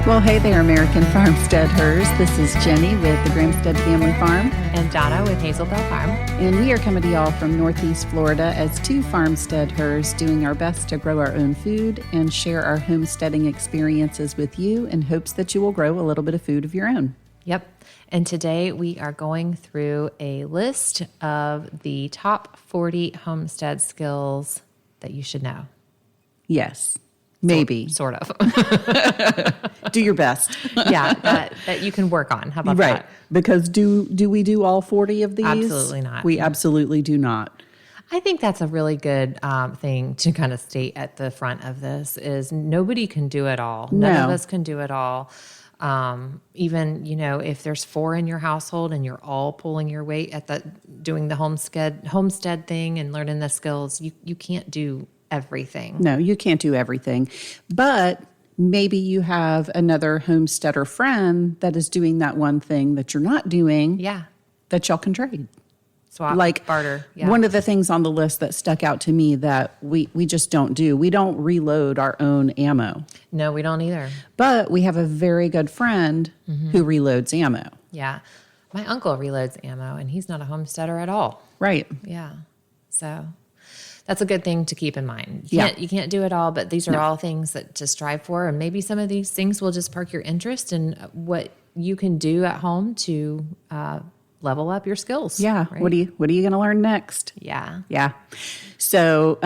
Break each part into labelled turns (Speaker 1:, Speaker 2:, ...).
Speaker 1: Well, hey there, American Farmsteaders. This is Jenny with the Gramstead Family Farm.
Speaker 2: And Donna with Hazel Bell Farm.
Speaker 1: And we are coming to y'all from Northeast Florida as two farmsteaders doing our best to grow our own food and share our homesteading experiences with you in hopes that you will grow a little bit of food of your own.
Speaker 2: Yep. And today we are going through a list of the top 40 homestead skills that you should know.
Speaker 1: Yes. Maybe.
Speaker 2: Sort of.
Speaker 1: Do your best.
Speaker 2: Yeah, that you can work on. How about
Speaker 1: right.
Speaker 2: that?
Speaker 1: Because do we do all 40 of these?
Speaker 2: Absolutely not.
Speaker 1: We absolutely do not.
Speaker 2: I think that's a really good thing to kind of state at the front of this is nobody can do it all. None of us can do it all. Even, if there's 4 in your household and you're all pulling your weight at doing the homestead thing and learning the skills, you can't do everything.
Speaker 1: No, you can't do everything. But maybe you have another homesteader friend that is doing that one thing that you're not doing.
Speaker 2: Yeah.
Speaker 1: That y'all can trade.
Speaker 2: Swap,
Speaker 1: like
Speaker 2: barter. Yeah.
Speaker 1: One of the things on the list that stuck out to me that we just don't do, we don't reload our own ammo.
Speaker 2: No, we don't either. But
Speaker 1: we have a very good friend who reloads ammo.
Speaker 2: Yeah. My uncle reloads ammo, and he's not a homesteader at all.
Speaker 1: Right.
Speaker 2: Yeah. So that's a good thing to keep in mind. You can't do it all, but these are all things that to strive for. And maybe some of these things will just spark your interest in what you can do at home to level up your skills.
Speaker 1: Yeah.
Speaker 2: Right?
Speaker 1: What are you going to learn next?
Speaker 2: Yeah.
Speaker 1: Yeah. So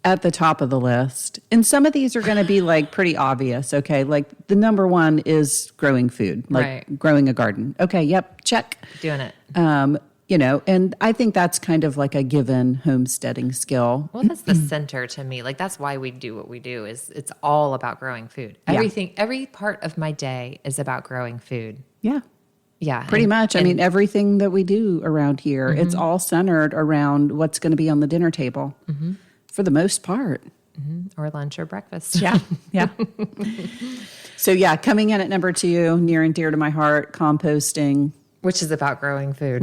Speaker 1: at the top of the list, and some of these are going to be like pretty obvious. Okay. Like the number one is growing food, like growing a garden. Okay. Yep. Check.
Speaker 2: Doing it.
Speaker 1: And I think that's kind of like a given homesteading skill.
Speaker 2: Well, that's the center to me. Like that's why we do what we do is it's all about growing food. Every part of my day is about growing food.
Speaker 1: Yeah.
Speaker 2: Yeah.
Speaker 1: Pretty much. I mean, everything that we do around here, it's all centered around what's going to be on the dinner table for the most part.
Speaker 2: Or lunch or breakfast.
Speaker 1: Yeah. Yeah. So coming in at number 2, near and dear to my heart, composting.
Speaker 2: Which is about growing food.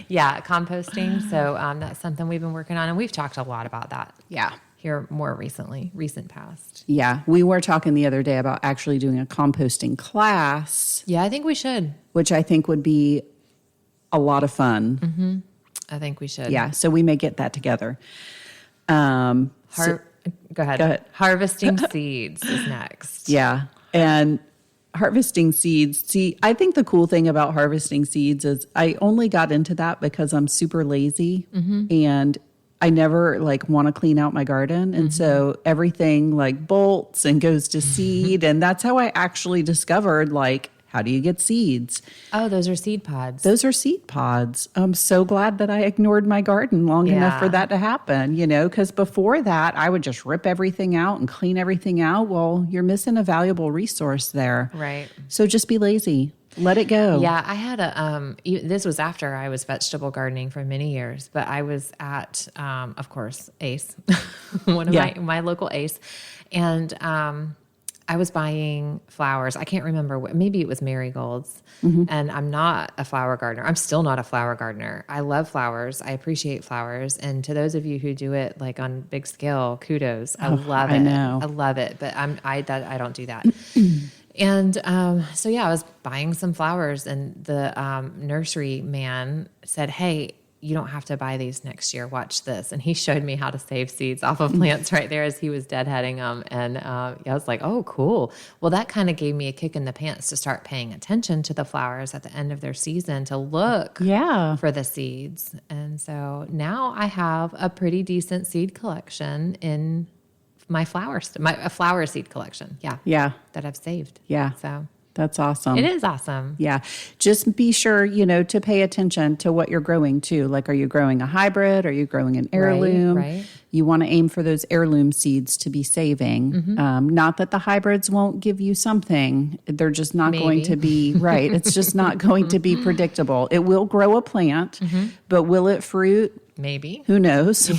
Speaker 2: Yeah, composting. So that's something we've been working on, and we've talked a lot about that.
Speaker 1: Yeah.
Speaker 2: Here more recent past.
Speaker 1: Yeah. We were talking the other day about actually doing a composting class.
Speaker 2: Yeah, I think we should.
Speaker 1: Which I think would be a lot of fun.
Speaker 2: Mm-hmm. I think we should.
Speaker 1: Yeah, so we may get that together.
Speaker 2: Go ahead. Harvesting seeds is next.
Speaker 1: Yeah, and harvesting seeds. See, I think the cool thing about harvesting seeds is I only got into that because I'm super lazy and I never want to clean out my garden. And so everything bolts and goes to seed. And that's how I actually discovered how do you get seeds?
Speaker 2: Oh, those are seed pods.
Speaker 1: Those are seed pods. I'm so glad that I ignored my garden long enough for that to happen, because before that, I would just rip everything out and clean everything out. Well, you're missing a valuable resource there.
Speaker 2: Right.
Speaker 1: So just be lazy. Let it go.
Speaker 2: Yeah, I had this was after I was vegetable gardening for many years, but I was at, of course, Ace, one of my local Ace. And I was buying flowers. I can't remember maybe it was marigolds. And I'm not a flower gardener. I'm still not a flower gardener. I love flowers. I appreciate flowers. And to those of you who do it on big scale, kudos. I love it.
Speaker 1: I know.
Speaker 2: I love it. But I don't do that. And I was buying some flowers, and the nursery man said, "Hey, you don't have to buy these next year. Watch this." And he showed me how to save seeds off of plants right there as he was deadheading them. And I was like, oh, cool. Well, that kind of gave me a kick in the pants to start paying attention to the flowers at the end of their season to look for the seeds. And so now I have a pretty decent seed collection in my flower seed collection. Yeah. That I've saved.
Speaker 1: Yeah.
Speaker 2: So
Speaker 1: that's awesome.
Speaker 2: It is awesome.
Speaker 1: Yeah. Just be sure, to pay attention to what you're growing too. Are you growing a hybrid? Are you growing an heirloom?
Speaker 2: Right.
Speaker 1: You want to aim for those heirloom seeds to be saving. Not that the hybrids won't give you something. They're just not going to be, right. It's just not going to be predictable. It will grow a plant, but will it fruit?
Speaker 2: Maybe.
Speaker 1: Who knows?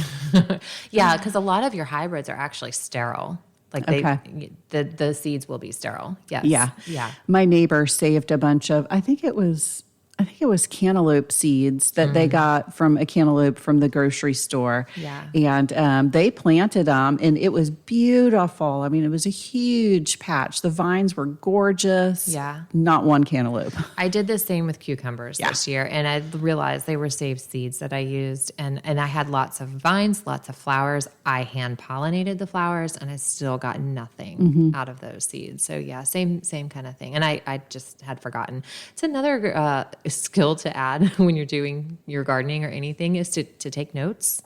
Speaker 2: Yeah, because a lot of your hybrids are actually sterile. The seeds will be sterile. Yes.
Speaker 1: Yeah. My neighbor saved a bunch of, I think it was I think it was cantaloupe seeds that they got from a cantaloupe from the grocery store.
Speaker 2: Yeah.
Speaker 1: And they planted them, and it was beautiful. I mean, it was a huge patch. The vines were gorgeous.
Speaker 2: Yeah.
Speaker 1: Not one cantaloupe.
Speaker 2: I did the same with cucumbers this year, and I realized they were saved seeds that I used, and I had lots of vines, lots of flowers. I hand pollinated the flowers, and I still got nothing out of those seeds. So yeah, same kind of thing. And I just had forgotten. It's another skill to add when you're doing your gardening or anything is to take notes.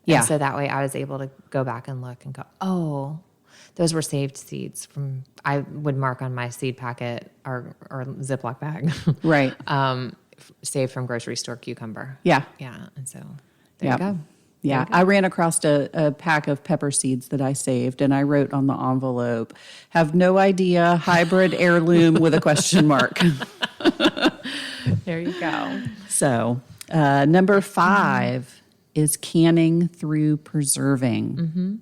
Speaker 1: Yeah.
Speaker 2: And so that way I was able to go back and look and go, oh, those were saved seeds from, I would mark on my seed packet or Ziploc bag.
Speaker 1: Right.
Speaker 2: Saved from grocery store cucumber.
Speaker 1: Yeah.
Speaker 2: Yeah. And so there you go.
Speaker 1: Yeah, I ran across a pack of pepper seeds that I saved, and I wrote on the envelope, "Have no idea, hybrid heirloom," with a question mark.
Speaker 2: There you go.
Speaker 1: So, number 5 is canning through preserving.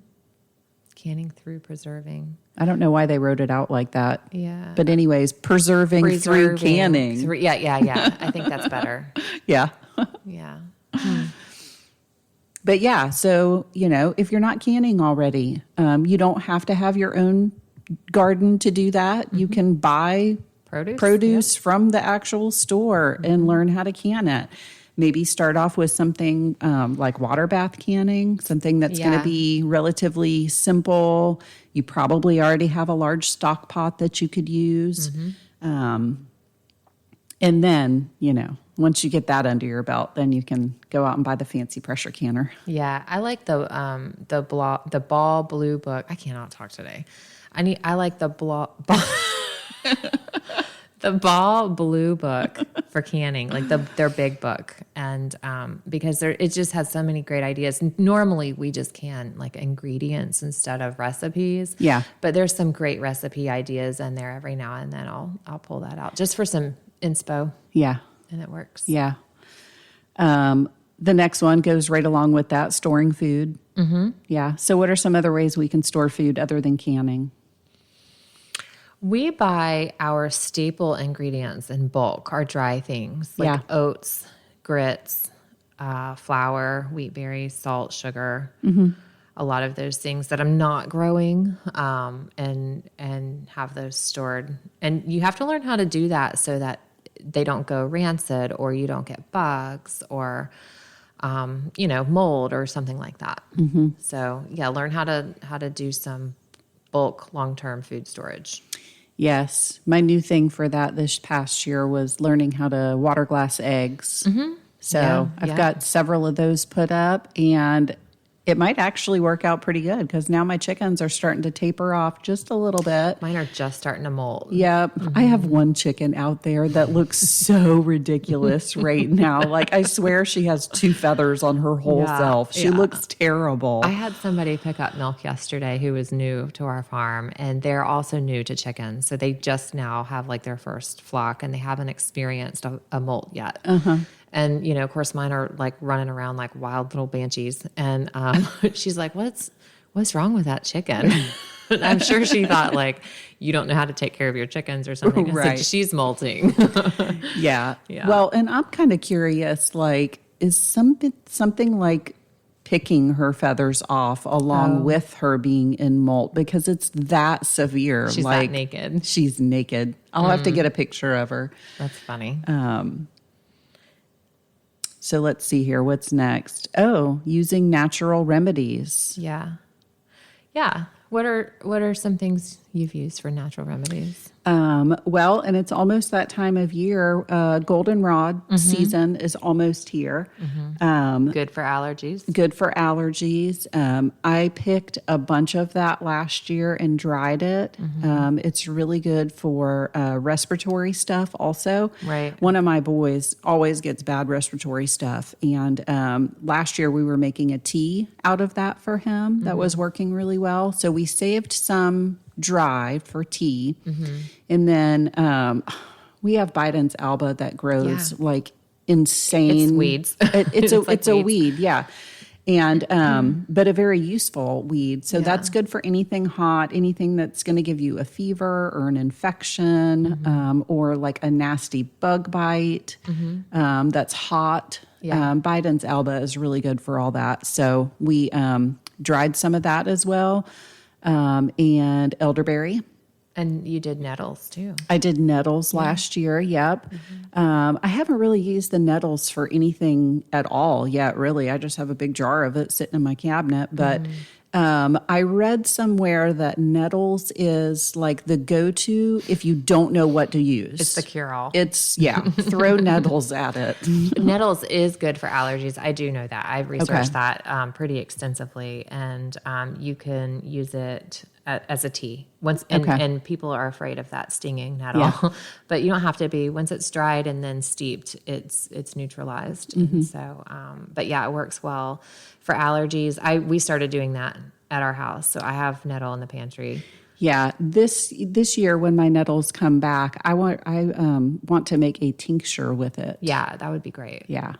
Speaker 2: Canning through preserving.
Speaker 1: I don't know why they wrote it out like that.
Speaker 2: Yeah.
Speaker 1: But anyways, preserving through canning.
Speaker 2: Yeah. I think that's better.
Speaker 1: Yeah.
Speaker 2: Yeah.
Speaker 1: But yeah, so, if you're not canning already, you don't have to have your own garden to do that. You can buy produce from the actual store and learn how to can it. Maybe start off with something like water bath canning, something that's going to be relatively simple. You probably already have a large stock pot that you could use. And then, once you get that under your belt, then you can go out and buy the fancy pressure canner.
Speaker 2: Yeah, I like the Ball Blue book. I cannot talk today. I like the the Ball Blue book for canning, like their big book, and because it just has so many great ideas. Normally, we just can like ingredients instead of recipes.
Speaker 1: Yeah,
Speaker 2: but there's some great recipe ideas in there every now and then. I'll pull that out just for some inspo.
Speaker 1: Yeah.
Speaker 2: And it works.
Speaker 1: Yeah. The next one goes right along with that, storing food. Yeah. So what are some other ways we can store food other than canning?
Speaker 2: We buy our staple ingredients in bulk, our dry things like oats, grits, flour, wheat berries, salt, sugar. A lot of those things that I'm not growing and have those stored. And you have to learn how to do that so that they don't go rancid or you don't get bugs or, mold or something like that. So learn how to do some bulk long-term food storage.
Speaker 1: Yes. My new thing for that this past year was learning how to water glass eggs. So I've got several of those put up, and it might actually work out pretty good because now my chickens are starting to taper off just a little bit.
Speaker 2: Mine are just starting to molt.
Speaker 1: Yep. I have one chicken out there that looks so ridiculous right now. Like, I swear she has 2 feathers on her whole self. She looks terrible.
Speaker 2: I had somebody pick up milk yesterday who was new to our farm, and they're also new to chickens. So they just now have like their first flock, and they haven't experienced a molt yet. And, of course, mine are like running around like wild little banshees. And she's like, what's wrong with that chicken? I'm sure she thought like, you don't know how to take care of your chickens or something. I said, she's molting.
Speaker 1: Yeah. Well, and I'm kind of curious, like, is something like picking her feathers off along with her being in molt, because it's that severe.
Speaker 2: She's
Speaker 1: like,
Speaker 2: that naked.
Speaker 1: She's naked. I'll have to get a picture of her.
Speaker 2: That's funny.
Speaker 1: So let's see here. What's next? Oh, using natural remedies.
Speaker 2: Yeah. What are some things you've used for natural remedies?
Speaker 1: Well, and it's almost that time of year. Goldenrod season is almost here.
Speaker 2: Good for allergies.
Speaker 1: Good for allergies. I picked a bunch of that last year and dried it. It's really good for respiratory stuff also.
Speaker 2: Right.
Speaker 1: One of my boys always gets bad respiratory stuff. And last year we were making a tea out of that for him that was working really well. So we saved some dry for tea. And then we have Biden's alba that grows like insane.
Speaker 2: It's weeds.
Speaker 1: It's a weed, yeah. And but a very useful weed. So
Speaker 2: Yeah.
Speaker 1: that's good for anything hot, anything that's going to give you a fever or an infection, or like a nasty bug bite that's hot.
Speaker 2: Yeah.
Speaker 1: Biden's alba is really good for all that. So we dried some of that as well, and elderberry.
Speaker 2: And you did nettles too.
Speaker 1: I did nettles last year. Yep. I haven't really used the nettles for anything at all yet, really. I just have a big jar of it sitting in my cabinet. But I read somewhere that nettles is like the go-to if you don't know what to use.
Speaker 2: It's the cure-all.
Speaker 1: Throw nettles at it.
Speaker 2: Nettles is good for allergies. I do know that. I've researched that pretty extensively, and you can use it as a tea. And people are afraid of that stinging nettle, but you don't have to be. Once it's dried and then steeped, it's neutralized. And so, but yeah, it works well for allergies. We started doing that at our house, so I have nettle in the pantry.
Speaker 1: Yeah, this year when my nettles come back, I want to make a tincture with it.
Speaker 2: Yeah, that would be great.
Speaker 1: Yeah,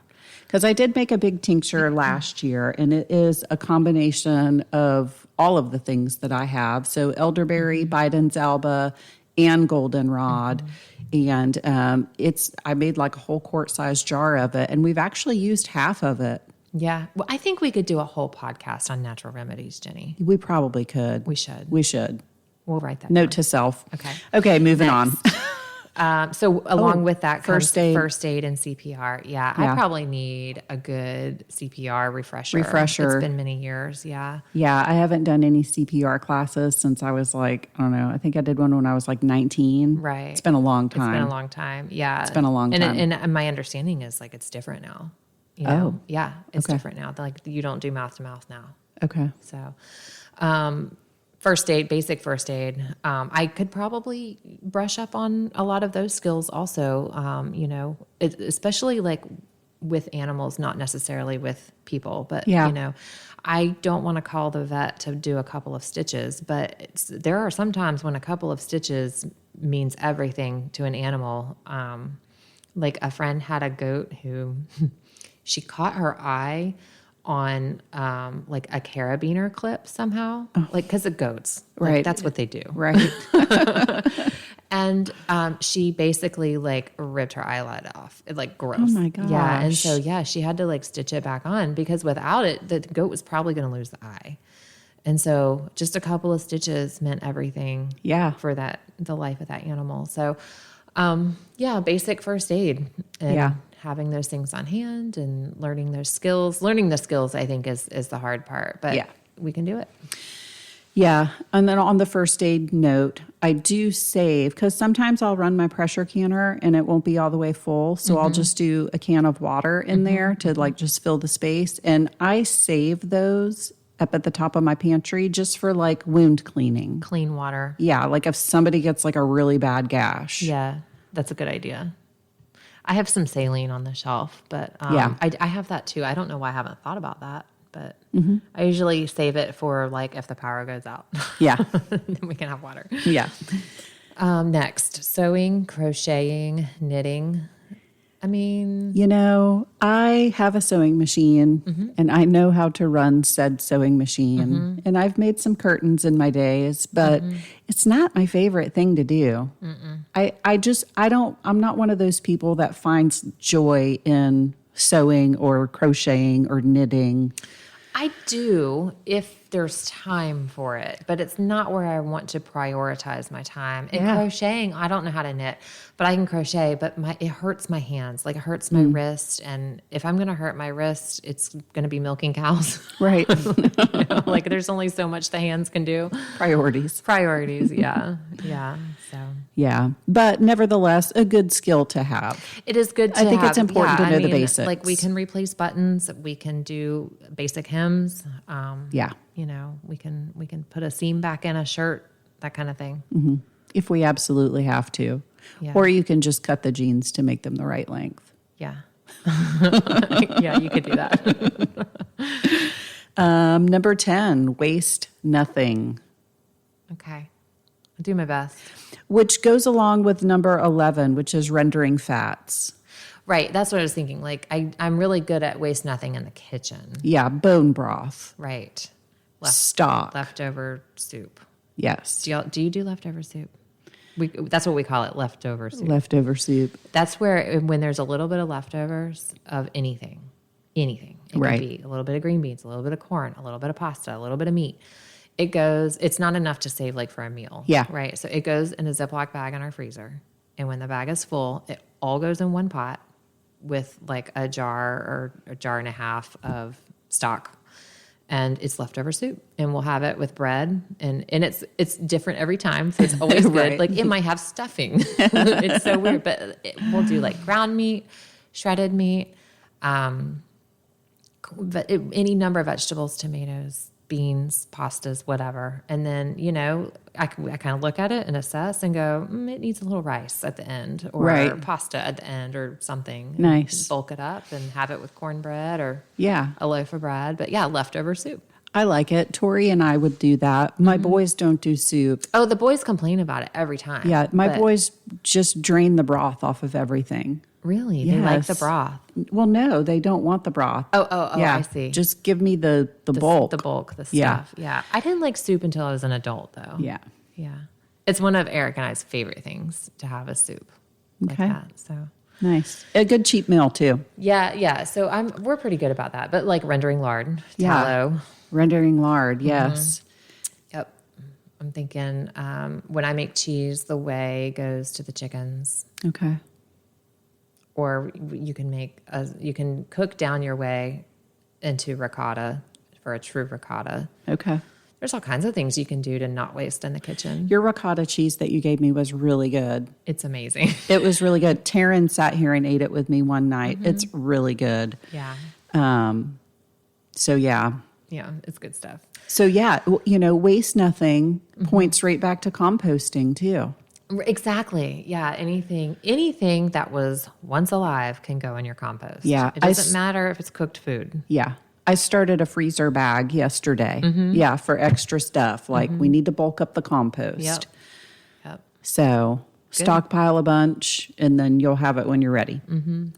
Speaker 1: because I did make a big tincture last year, and it is a combination of all of the things that I have. So elderberry, Biden's alba, and goldenrod. And I made like a whole quart-sized jar of it, and we've actually used half of it.
Speaker 2: Yeah. Well, I think we could do a whole podcast on natural remedies, Jenny.
Speaker 1: We probably could.
Speaker 2: We should. We'll write that
Speaker 1: Note
Speaker 2: down.
Speaker 1: to self.
Speaker 2: Okay,
Speaker 1: moving on.
Speaker 2: So along with that comes
Speaker 1: first aid.
Speaker 2: First aid and CPR. Yeah, I probably need a good CPR refresher. It's been many years. Yeah.
Speaker 1: Yeah, I haven't done any CPR classes since I was like, I don't know, I think I did one when I was like 19.
Speaker 2: Right.
Speaker 1: It's been a long time.
Speaker 2: It's been a long time. Yeah.
Speaker 1: It's been a long time.
Speaker 2: And my understanding is like it's different now. You know? Yeah, it's different now. Like you don't do mouth to mouth now.
Speaker 1: Okay.
Speaker 2: So, first aid, basic first aid. I could probably brush up on a lot of those skills also, especially like with animals, not necessarily with people, but, I don't want to call the vet to do a couple of stitches, but there are some times when a couple of stitches means everything to an animal. Like a friend had a goat who she caught her eye on like a carabiner clip somehow, like because of goats, like,
Speaker 1: right?
Speaker 2: That's what they do,
Speaker 1: right?
Speaker 2: And she basically like ripped her eyelid off. It like gross.
Speaker 1: Oh my gosh.
Speaker 2: Yeah, and so she had to like stitch it back on because without it, the goat was probably going to lose the eye. And so just a couple of stitches meant everything.
Speaker 1: Yeah.
Speaker 2: For the life of that animal. So, basic first aid. And having those things on hand and learning those skills. Learning the skills, I think, is the hard part, but we can do it.
Speaker 1: Yeah. And then on the first aid note, I do save because sometimes I'll run my pressure canner and it won't be all the way full. So I'll just do a can of water in there to like just fill the space. And I save those up at the top of my pantry just for like wound cleaning.
Speaker 2: Clean water.
Speaker 1: Yeah. Like if somebody gets like a really bad gash.
Speaker 2: Yeah. That's a good idea. I have some saline on the shelf, but I have that too. I don't know why I haven't thought about that, but I usually save it for like if the power goes out.
Speaker 1: Yeah.
Speaker 2: Then we can have water.
Speaker 1: Yeah.
Speaker 2: Next, sewing, crocheting, knitting. I mean,
Speaker 1: I have a sewing machine and I know how to run said sewing machine. And I've made some curtains in my days, but it's not my favorite thing to do. I'm not one of those people that finds joy in sewing or crocheting or knitting.
Speaker 2: I do if there's time for it, but it's not where I want to prioritize my time. And crocheting, I don't know how to knit, but I can crochet, but it hurts my hands, like it hurts my wrist. And if I'm going to hurt my wrist, it's going to be milking cows.
Speaker 1: Right.
Speaker 2: Like there's only so much the hands can do.
Speaker 1: Priorities.
Speaker 2: Yeah. Yeah. So.
Speaker 1: Yeah. But nevertheless, a good skill to have.
Speaker 2: It is good to
Speaker 1: I think
Speaker 2: have.
Speaker 1: it's important to know the basics.
Speaker 2: Like we can replace buttons. We can do basic hems. We can put a seam back in a shirt, that kind of thing.
Speaker 1: Mm-hmm. If we absolutely have to. Yeah. Or you can just cut the jeans to make them the right length.
Speaker 2: Yeah. Yeah, you could do that.
Speaker 1: Number 10, waste nothing.
Speaker 2: Okay. I'll do my best.
Speaker 1: Which goes along with number 11, which is rendering fats.
Speaker 2: Right. That's what I was thinking. Like I'm really good at waste nothing in the kitchen.
Speaker 1: Yeah, bone broth.
Speaker 2: Right.
Speaker 1: Stock.
Speaker 2: Leftover soup.
Speaker 1: Yes.
Speaker 2: Do you do leftover soup? That's what we call it, leftover soup.
Speaker 1: Leftover soup.
Speaker 2: That's where when there's a little bit of leftovers of anything. It
Speaker 1: Right.
Speaker 2: could be a little bit of green beans, a little bit of corn, a little bit of pasta, a little bit of meat. It's not enough to save like for a meal.
Speaker 1: Yeah.
Speaker 2: Right. So it goes in a Ziploc bag in our freezer. And when the bag is full, it all goes in one pot with like a jar or a jar and a half of stock. And it's leftover soup. And we'll have it with bread. And it's different every time. So it's always good.
Speaker 1: Right.
Speaker 2: Like it might have stuffing. It's so weird. But we'll do like ground meat, shredded meat, any number of vegetables, tomatoes, beans, pastas, whatever. And then, I kind of look at it and assess and go, it needs a little rice at the end or
Speaker 1: Right.
Speaker 2: pasta at the end or something.
Speaker 1: Nice.
Speaker 2: And bulk it up and have it with cornbread or
Speaker 1: Yeah.
Speaker 2: a loaf of bread. But yeah, leftover soup.
Speaker 1: I like it. Tori and I would do that. My boys don't do soup.
Speaker 2: Oh, the boys complain about it every time.
Speaker 1: Yeah, my
Speaker 2: But
Speaker 1: boys just drain the broth off of everything.
Speaker 2: Really? They like the
Speaker 1: Yes.
Speaker 2: broth.
Speaker 1: Well, no, they don't want the broth.
Speaker 2: Oh,
Speaker 1: yeah.
Speaker 2: I see.
Speaker 1: Just give me the bulk.
Speaker 2: The bulk, the
Speaker 1: Yeah.
Speaker 2: stuff. Yeah. I didn't like soup until I was an adult, though.
Speaker 1: Yeah.
Speaker 2: Yeah. It's one of Eric and I's favorite things to have a soup like
Speaker 1: Okay.
Speaker 2: that. So,
Speaker 1: Nice. A good cheap meal too.
Speaker 2: yeah. So we're pretty good about that. But like rendering lard,
Speaker 1: Yeah.
Speaker 2: tallow.
Speaker 1: Rendering lard, yes.
Speaker 2: Yep. I'm thinking when I make cheese, the whey goes to the chickens.
Speaker 1: Okay.
Speaker 2: Or you can cook down your whey into ricotta for a true ricotta.
Speaker 1: Okay.
Speaker 2: There's all kinds of things you can do to not waste in the kitchen.
Speaker 1: Your ricotta cheese that you gave me was really good.
Speaker 2: It's amazing.
Speaker 1: It was really good. Taryn sat here and ate it with me one night. It's really good.
Speaker 2: Yeah.
Speaker 1: So yeah.
Speaker 2: Yeah, it's good stuff.
Speaker 1: So yeah, waste nothing points right back to composting too.
Speaker 2: Exactly. Yeah. Anything that was once alive can go in your compost.
Speaker 1: Yeah,
Speaker 2: It doesn't matter if it's cooked food.
Speaker 1: Yeah. I started a freezer bag yesterday. Yeah, for extra stuff. Like we need to bulk up the compost.
Speaker 2: Yep.
Speaker 1: So stockpile a bunch and then you'll have it when you're ready.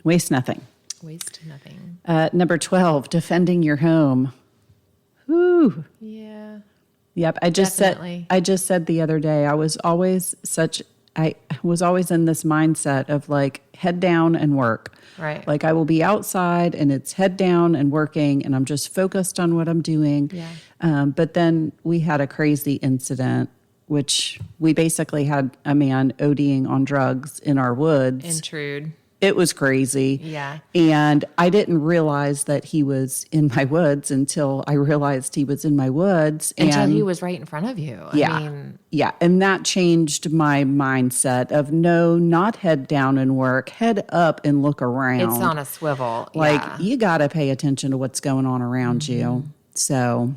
Speaker 1: Waste nothing.
Speaker 2: Waste nothing.
Speaker 1: Number 12, defending your home. Whew.
Speaker 2: Yeah.
Speaker 1: Yep. I just said the other day, I was always in this mindset of like head down and work.
Speaker 2: Right.
Speaker 1: Like I will be outside and it's head down and working and I'm just focused on what I'm doing.
Speaker 2: Yeah.
Speaker 1: But then we had a crazy incident, which we basically had a man ODing on drugs in our woods.
Speaker 2: Intrude.
Speaker 1: It was crazy.
Speaker 2: Yeah.
Speaker 1: And I didn't realize that he was in my woods until I realized he was in my woods.
Speaker 2: Until
Speaker 1: and
Speaker 2: he was right in front of you.
Speaker 1: Yeah. And that changed my mindset of no, not head down and work, head up and look around.
Speaker 2: It's on a swivel.
Speaker 1: Like
Speaker 2: yeah.
Speaker 1: you got to pay attention to what's going on around you. So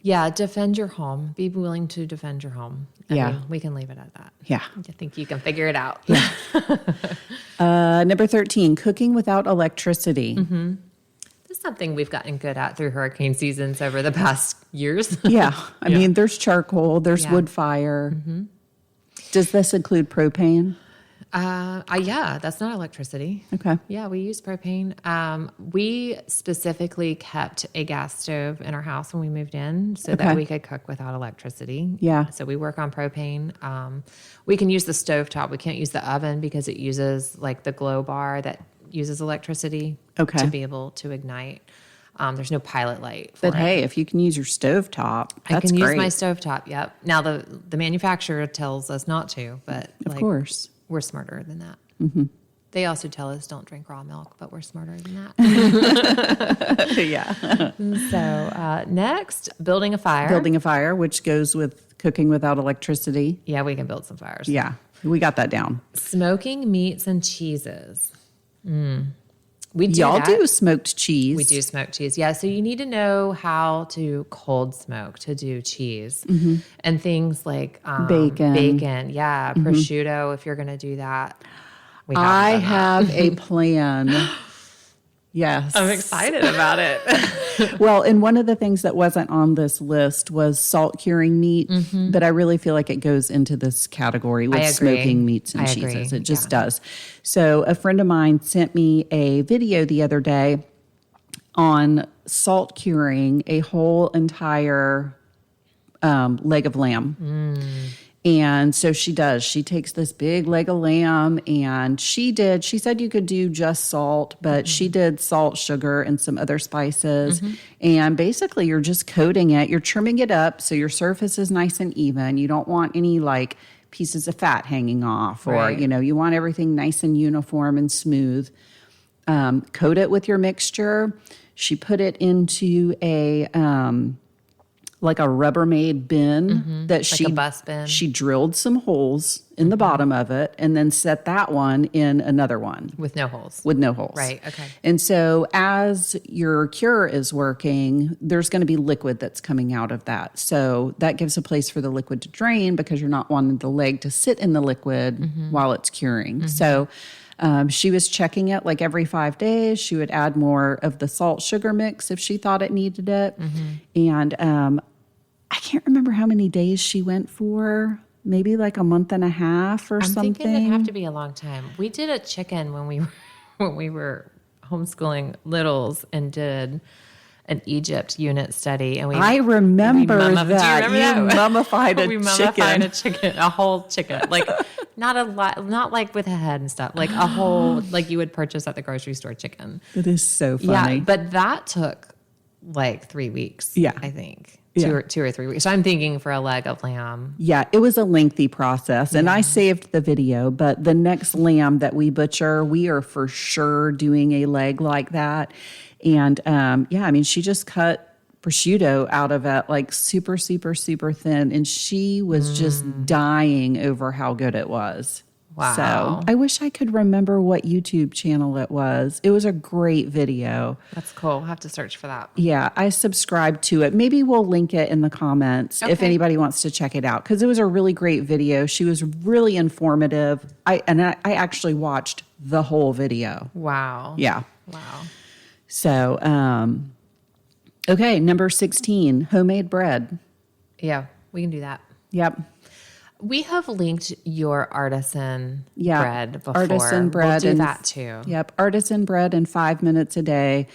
Speaker 2: Yeah, defend your home. Be willing to defend your home. I mean, we can leave it at that.
Speaker 1: Yeah.
Speaker 2: I think you can figure it out.
Speaker 1: Number 13, cooking without electricity.
Speaker 2: This is something we've gotten good at through hurricane seasons over the past years.
Speaker 1: Yeah. I mean, there's charcoal, there's
Speaker 2: Yeah.
Speaker 1: wood fire. Does this include propane?
Speaker 2: Yeah, that's not electricity.
Speaker 1: Okay.
Speaker 2: Yeah, we use propane. We specifically kept a gas stove in our house when we moved in so
Speaker 1: Okay.
Speaker 2: that we could cook without electricity.
Speaker 1: Yeah.
Speaker 2: So we work on propane. We can use the stovetop. We can't use the oven because it uses like the glow bar that uses electricity
Speaker 1: Okay.
Speaker 2: to be able to ignite. There's no pilot light for
Speaker 1: But
Speaker 2: it.
Speaker 1: hey, if you can use your stovetop,
Speaker 2: I
Speaker 1: that's
Speaker 2: can
Speaker 1: great.
Speaker 2: use my stovetop. Yep. Now the manufacturer tells us not to, but
Speaker 1: Of course.
Speaker 2: we're smarter than that. They also tell us don't drink raw milk, but we're smarter than that.
Speaker 1: Yeah.
Speaker 2: So next, building a fire.
Speaker 1: Building a fire, which goes with cooking without electricity.
Speaker 2: Yeah, we can build some fires.
Speaker 1: Yeah. We got that down.
Speaker 2: Smoking meats and cheeses. We do
Speaker 1: Y'all
Speaker 2: that.
Speaker 1: do smoked cheese.
Speaker 2: We do smoked cheese. Yeah, so you need to know how to cold smoke to do cheese and things like
Speaker 1: Bacon.
Speaker 2: Yeah, prosciutto if you're going to do that. We
Speaker 1: I
Speaker 2: haven't done that.
Speaker 1: have a plan. Yes.
Speaker 2: I'm excited about it.
Speaker 1: Well, and one of the things that wasn't on this list was salt curing meat, but I really feel like it goes into this category with smoking meats and cheeses. It just does. So a friend of mine sent me a video the other day on salt curing a whole entire leg of lamb. And so she does. She takes this big leg of lamb and she said you could do just salt, but she did salt, sugar, and some other spices. And basically you're just coating it. You're trimming it up so your surface is nice and even. You don't want any like pieces of fat hanging off or, you want everything nice and uniform and smooth. Coat it with your mixture. She put it into a like a Rubbermaid bin that
Speaker 2: like a bus bin.
Speaker 1: She drilled some holes in the bottom of it and then set that one in another one.
Speaker 2: With no holes.
Speaker 1: With no holes.
Speaker 2: Right, okay.
Speaker 1: And so as your cure is working, there's going to be liquid that's coming out of that. So that gives a place for the liquid to drain because you're not wanting the leg to sit in the liquid while it's curing. So she was checking it like every 5 days. She would add more of the salt sugar mix if she thought it needed it. And I can't remember how many days she went for, maybe like a month and a half or something.
Speaker 2: I'm thinking it'd have to be a long time. We did a chicken when we were homeschooling littles and did an Egypt unit study. And
Speaker 1: I remember that.
Speaker 2: Do you remember that?
Speaker 1: You mummified a
Speaker 2: we
Speaker 1: chicken.
Speaker 2: mummified a chicken, a whole chicken. Like not a lot, not like with a head and stuff. Like a whole, like you would purchase at the grocery store chicken.
Speaker 1: It is so funny.
Speaker 2: Yeah, but that took like 3 weeks.
Speaker 1: Yeah.
Speaker 2: I think.
Speaker 1: Yeah.
Speaker 2: Two or 3 weeks. So I'm thinking for a leg of lamb.
Speaker 1: Yeah, it was a lengthy process. And I saved the video, but the next lamb that we butcher, we are for sure doing a leg like that. And she just cut prosciutto out of it like super, super, super thin. And she was just dying over how good it was.
Speaker 2: Wow.
Speaker 1: So I wish I could remember what YouTube channel it was. It was a great video.
Speaker 2: That's cool. I'll have to search for that.
Speaker 1: Yeah, I subscribed to it. Maybe we'll link it in the comments if anybody wants to check it out because it was a really great video. She was really informative. I actually watched the whole video.
Speaker 2: Wow.
Speaker 1: Yeah.
Speaker 2: Wow.
Speaker 1: So, okay, number 16, homemade bread.
Speaker 2: Yeah, we can do that.
Speaker 1: Yep.
Speaker 2: We have linked your artisan bread before.
Speaker 1: Artisan bread.
Speaker 2: We'll do that too.
Speaker 1: Yep. Artisan bread in 5 minutes a day.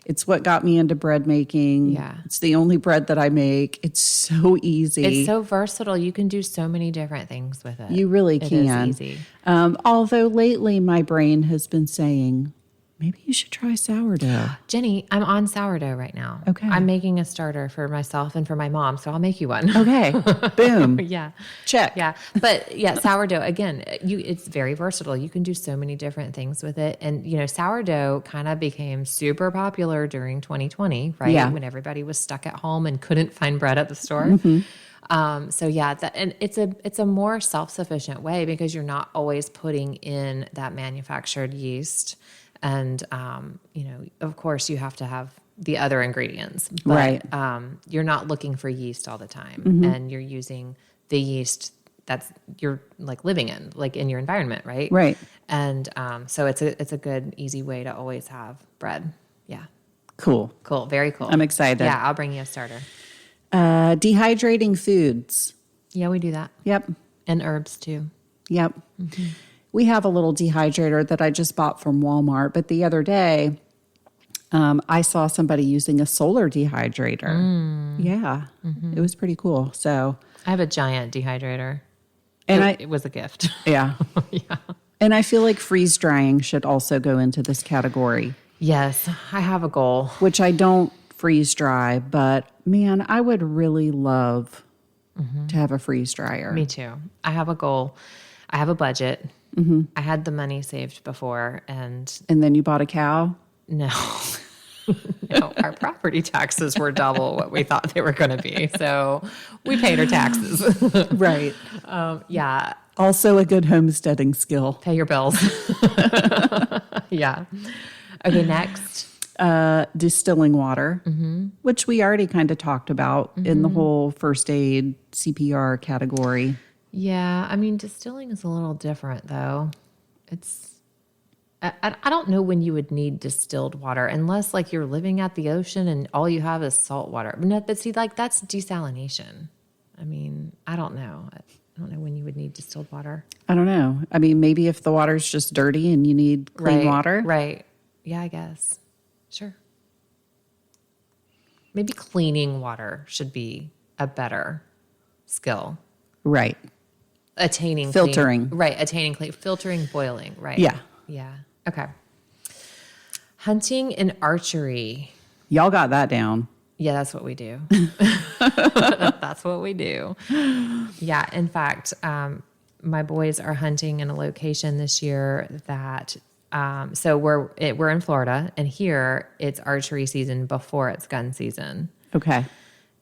Speaker 1: It's what got me into bread making.
Speaker 2: Yeah.
Speaker 1: It's the only bread that I make. It's so easy.
Speaker 2: It's so versatile. You can do so many different things with it.
Speaker 1: You really can.
Speaker 2: It is easy.
Speaker 1: Although lately my brain has been saying, maybe you should try sourdough.
Speaker 2: Jenny, I'm on sourdough right now.
Speaker 1: Okay.
Speaker 2: I'm making a starter for myself and for my mom, so I'll make you one.
Speaker 1: Okay. Boom.
Speaker 2: Yeah.
Speaker 1: Check.
Speaker 2: Yeah. But yeah, sourdough, again, it's very versatile. You can do so many different things with it. And, sourdough kind of became super popular during 2020, right?
Speaker 1: Yeah.
Speaker 2: When everybody was stuck at home and couldn't find bread at the store. And it's a more self-sufficient way because you're not always putting in that manufactured yeast. And, of course you have to have the other ingredients, but,
Speaker 1: right.
Speaker 2: You're not looking for yeast all the time and you're using the yeast you're like living in, like in your environment. Right.
Speaker 1: Right.
Speaker 2: And, so it's a good, easy way to always have bread. Yeah.
Speaker 1: Cool.
Speaker 2: Very cool.
Speaker 1: I'm excited.
Speaker 2: Yeah. I'll bring you a starter.
Speaker 1: Dehydrating foods.
Speaker 2: Yeah, we do that.
Speaker 1: Yep.
Speaker 2: And herbs too.
Speaker 1: Yep. We have a little dehydrator that I just bought from Walmart, but the other day I saw somebody using a solar dehydrator. Yeah, it was pretty cool. So
Speaker 2: I have a giant dehydrator,
Speaker 1: and
Speaker 2: it was a gift.
Speaker 1: Yeah,
Speaker 2: Yeah.
Speaker 1: And I feel like freeze drying should also go into this category.
Speaker 2: Yes, I have a goal.
Speaker 1: Which I don't freeze dry, but man, I would really love to have a freeze dryer.
Speaker 2: Me too. I have a goal. I have a budget. I had the money saved before
Speaker 1: And then you bought a cow?
Speaker 2: No, our property taxes were double what we thought they were going to be. So we paid our taxes.
Speaker 1: Right.
Speaker 2: Yeah.
Speaker 1: Also a good homesteading skill.
Speaker 2: Pay your bills. Yeah. Okay, next.
Speaker 1: Distilling water, which we already kind of talked about in the whole first aid CPR category.
Speaker 2: Yeah, I mean, distilling is a little different, though. It's I don't know when you would need distilled water unless like you're living at the ocean and all you have is salt water. But see, like that's desalination. I mean, I don't know. I don't know when you would need distilled water.
Speaker 1: I don't know. I mean, maybe if the water's just dirty and you need clean water.
Speaker 2: Right. Yeah, I guess. Sure. Maybe cleaning water should be a better skill.
Speaker 1: Right.
Speaker 2: Attaining
Speaker 1: filtering.
Speaker 2: Attaining clean, filtering, boiling. Right.
Speaker 1: Yeah.
Speaker 2: Yeah. Okay. Hunting and archery.
Speaker 1: Y'all got that down.
Speaker 2: Yeah, that's what we do. That's what we do. Yeah. In fact, my boys are hunting in a location this year that, so we're in Florida, and here it's archery season before it's gun season.
Speaker 1: Okay.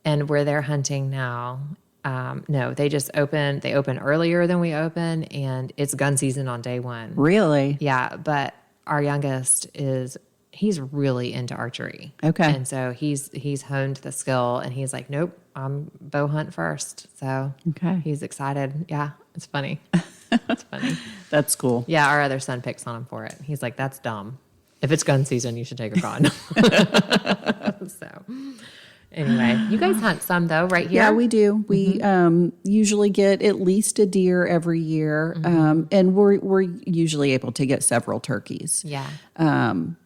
Speaker 2: And where they're hunting now, no, they open earlier than we open, and it's gun season on day one.
Speaker 1: Really?
Speaker 2: Yeah. But our youngest he's really into archery.
Speaker 1: Okay.
Speaker 2: And so he's honed the skill, and he's like, nope, I'm bow hunt first. So
Speaker 1: okay.
Speaker 2: He's excited. Yeah. It's funny. It's funny.
Speaker 1: That's cool.
Speaker 2: Yeah. Our other son picks on him for it. He's like, that's dumb. If it's gun season, you should take a gun. So anyway, you guys hunt some though, right here?
Speaker 1: Yeah, we do. We usually get at least a deer every year, and we're usually able to get several turkeys.
Speaker 2: Yeah.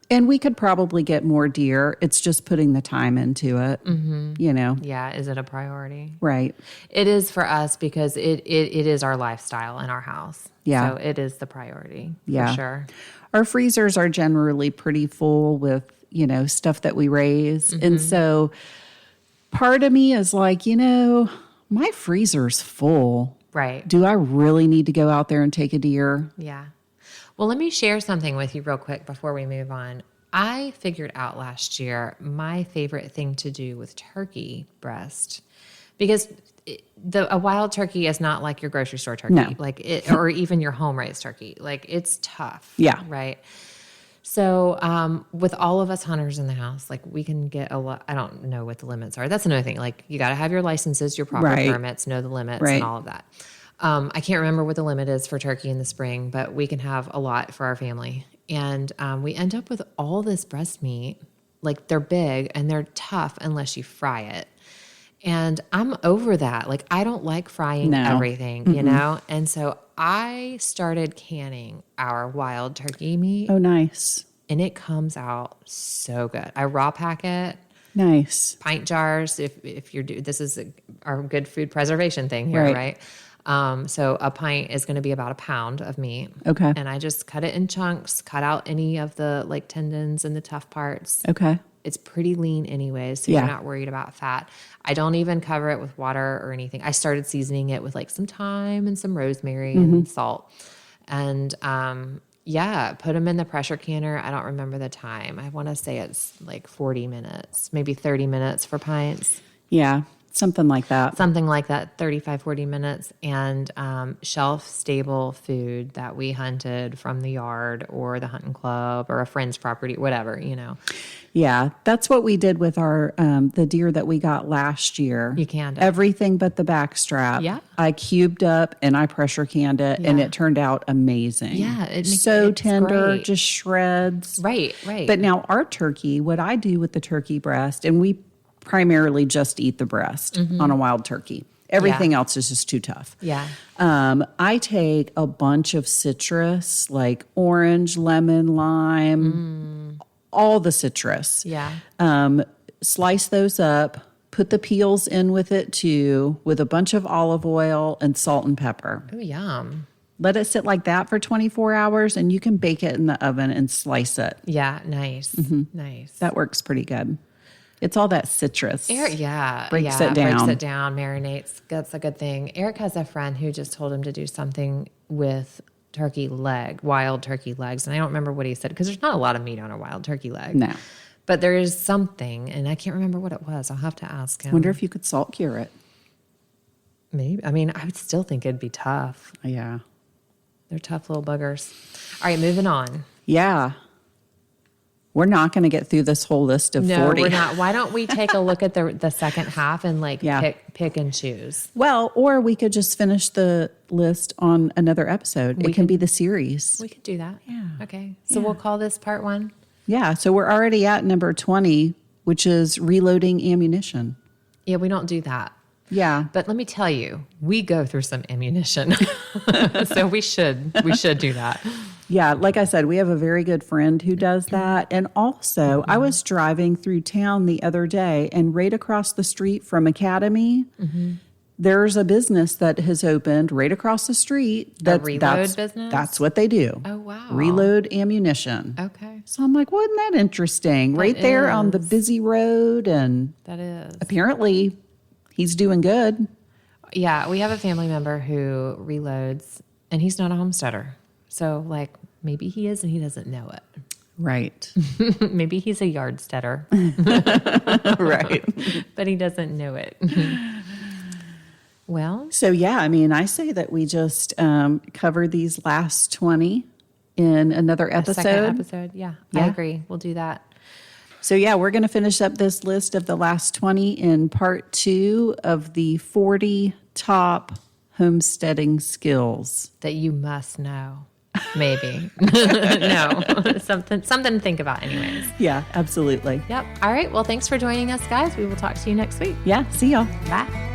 Speaker 1: And we could probably get more deer. It's just putting the time into it, you know.
Speaker 2: Yeah. Is it a priority?
Speaker 1: Right.
Speaker 2: It is for us because it is our lifestyle in our house.
Speaker 1: Yeah.
Speaker 2: So it is the priority
Speaker 1: Yeah.
Speaker 2: for sure.
Speaker 1: Our freezers are generally pretty full with, stuff that we raise. And so part of me is like, my freezer's full.
Speaker 2: Right.
Speaker 1: Do I really need to go out there and take a deer?
Speaker 2: Yeah. Well, let me share something with you real quick before we move on. I figured out last year my favorite thing to do with turkey breast, because a wild turkey is not like your grocery store turkey,
Speaker 1: No.
Speaker 2: or even your home raised turkey. Like it's tough.
Speaker 1: Yeah.
Speaker 2: Right. So, with all of us hunters in the house, like we can get a lot. I don't know what the limits are. That's another thing. Like you got to have your licenses, your proper
Speaker 1: Right.
Speaker 2: permits, know the limits
Speaker 1: Right.
Speaker 2: and all of that. I can't remember what the limit is for turkey in the spring, but we can have a lot for our family. And we end up with all this breast meat. Like they're big and they're tough unless you fry it. And I'm over that. Like I don't like frying everything, And so I started canning our wild turkey meat.
Speaker 1: Oh, nice.
Speaker 2: And it comes out so good. I raw pack it.
Speaker 1: Nice.
Speaker 2: Pint jars. If you're this is our good food preservation thing here, right? So a pint is going to be about a pound of meat.
Speaker 1: Okay.
Speaker 2: And I just cut it in chunks, cut out any of the like tendons and the tough parts.
Speaker 1: Okay.
Speaker 2: It's pretty lean anyways, so
Speaker 1: Yeah.
Speaker 2: you're not worried about fat. I don't even cover it with water or anything. I started seasoning it with like some thyme and some rosemary and salt. And put them in the pressure canner. I don't remember the time. I want to say it's like 40 minutes, maybe 30 minutes for pints.
Speaker 1: Yeah. Something like that.
Speaker 2: Something like that, 35, 40 minutes. And shelf-stable food that we hunted from the yard or the hunting club or a friend's property, whatever,
Speaker 1: Yeah, that's what we did with our the deer that we got last year.
Speaker 2: You canned it.
Speaker 1: Everything but the back strap.
Speaker 2: Yeah.
Speaker 1: I cubed up and I pressure canned it, and
Speaker 2: Yeah.
Speaker 1: it turned out amazing.
Speaker 2: Yeah, it's
Speaker 1: tender,
Speaker 2: great.
Speaker 1: just shreds.
Speaker 2: Right.
Speaker 1: But now our turkey, what I do with the turkey breast, and we primarily just eat the breast on a wild turkey. Everything else is just too tough.
Speaker 2: Yeah.
Speaker 1: I take a bunch of citrus, like orange, lemon, lime, all the citrus.
Speaker 2: Yeah.
Speaker 1: Slice those up, put the peels in with it too, with a bunch of olive oil and salt and pepper.
Speaker 2: Oh, yum.
Speaker 1: Let it sit like that for 24 hours, and you can bake it in the oven and slice it.
Speaker 2: Yeah. Nice. Nice.
Speaker 1: That works pretty good. It's all that citrus.
Speaker 2: Breaks it down.
Speaker 1: Breaks
Speaker 2: it down, marinates. That's a good thing. Eric has a friend who just told him to do something with wild turkey legs. And I don't remember what he said, because there's not a lot of meat on a wild turkey leg.
Speaker 1: No.
Speaker 2: But there is something, and I can't remember what it was. I'll have to ask him.
Speaker 1: Wonder if you could salt cure it.
Speaker 2: Maybe. I mean, I would still think it'd be tough.
Speaker 1: Yeah.
Speaker 2: They're tough little buggers. All right, moving on.
Speaker 1: Yeah. We're not going to get through this whole list of 40.
Speaker 2: No, we're not. Why don't we take a look at the second half and pick and choose?
Speaker 1: Well, or we could just finish the list on another episode. It can be the series.
Speaker 2: We could do that.
Speaker 1: Yeah.
Speaker 2: Okay. So we'll call this part 1.
Speaker 1: Yeah. So we're already at number 20, which is reloading ammunition.
Speaker 2: Yeah, we don't do that.
Speaker 1: Yeah.
Speaker 2: But let me tell you, we go through some ammunition. So we should do that.
Speaker 1: Yeah, like I said, we have a very good friend who does that. And also, I was driving through town the other day, and right across the street from Academy, there's a business that has opened right across the street.
Speaker 2: A reload business?
Speaker 1: That's what they do.
Speaker 2: Oh, wow.
Speaker 1: Reload ammunition.
Speaker 2: Okay.
Speaker 1: So I'm like, wasn't that interesting? Right there on the busy road. And
Speaker 2: that is.
Speaker 1: Apparently, he's doing good.
Speaker 2: Yeah, we have a family member who reloads, and he's not a homesteader. So, maybe he is and he doesn't know it.
Speaker 1: Right.
Speaker 2: Maybe he's a yardsteader.
Speaker 1: Right.
Speaker 2: But he doesn't know it. Well.
Speaker 1: So, yeah, I mean, I say that we just cover these last 20 in another episode.
Speaker 2: Second episode, yeah. I agree. We'll do that.
Speaker 1: So, yeah, we're going to finish up this list of the last 20 in part 2 of the 40 top homesteading skills.
Speaker 2: That you must know. Maybe. No. Something to think about anyways.
Speaker 1: Yeah, absolutely.
Speaker 2: Yep. All right. Well, thanks for joining us, guys. We will talk to you next week.
Speaker 1: Yeah, see y'all.
Speaker 2: Bye.